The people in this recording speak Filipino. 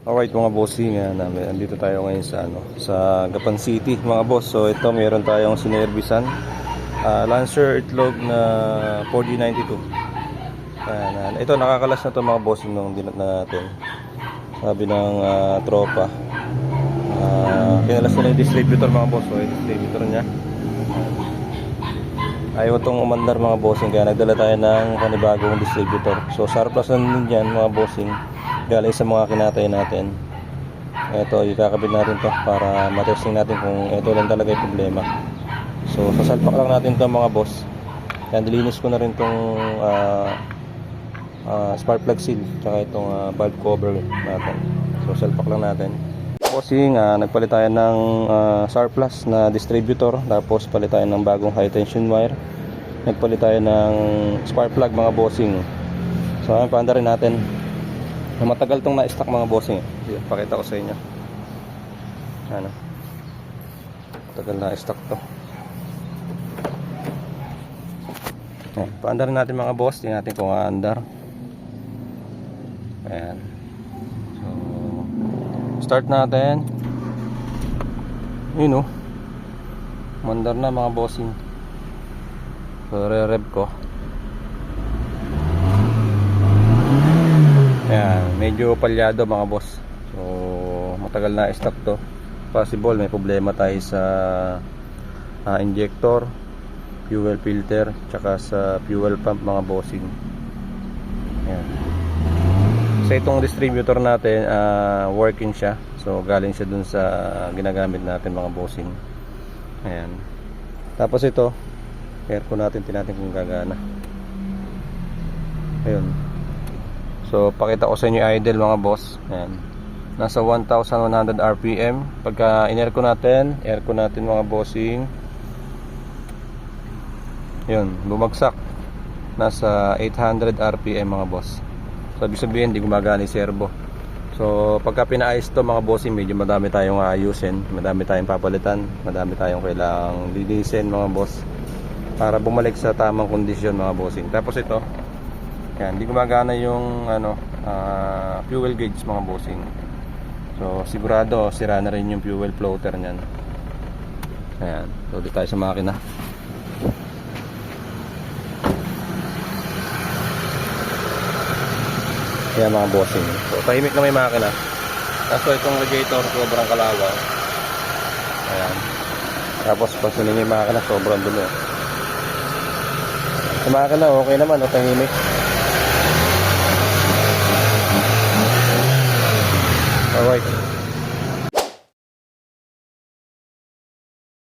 Alright mga bossing, andito tayo ngayon sa sa Gapan City mga boss. So ito meron tayong sinervisan Lancer itlog na 4G92. Ito nakakalas na to mga bossing nung dinat natin. Sabi ng tropa. Kinalas na yung distributor mga boss. So yung distributor niya ayaw itong umandar mga bossing, kaya nagdala tayo ng panibagong distributor. So surplus na din yan mga bossing, galing sa mga kinatay natin. Ito ikakabit natin to para matesting natin kung ito lang talaga yung problema. So sasalpak lang natin to mga boss. Yan, nilinis ko na rin tong spark plug seal tsaka itong valve cover natin. So salpak lang natin bossing. Nagpalit tayo ng surplus na distributor, tapos palit tayo ng bagong high tension wire, nagpalit tayo ng spark plug mga bossing. So paanda rin natin. Matagal tong na-stock mga bossing. Pakita ko sa inyo. Matagal na-stock to. Paanda rin natin mga boss. Tingnan natin kung aandar. Ayan. So start natin. Yun mandar na mga bossing. So re-rev ko. Ayan, medyo palyado mga boss. So matagal na stock to. Possible may problema tayo sa injector, fuel filter, tsaka sa fuel pump mga bossing. Ayan. So itong distributor natin working siya. So galing siya dun sa ginagamit natin mga bossing. Ayan. Tapos ito aircon natin, tinatin kung gagana. Ayun. So pakita ko sa inyo idle mga boss. Ayan. Nasa 1100 RPM. Pagka in-aircon natin mga bossing, yun, bumagsak. Nasa 800 RPM mga boss. So ibig sabihin hindi gumagana yung servo. So pagka pinaayos to mga bossing, medyo madami tayong ayusin, madami tayong papalitan, madami tayong kailangang linisin mga boss, para bumalik sa tamang kondisyon mga bossing. Tapos ito, yan, hindi gumagana yung fuel gauge mga bossing. So sigurado sira na rin yung fuel floater niyan. Ayan, so dito tayo sa makina. Ayan mga bossing. So tahimik na may makina. Kaso itong radiator sobrang kalawang. Ayan. Tapos pag sunin yung makina sobrang dumi. Sa makina okay naman, tahimik. Alright.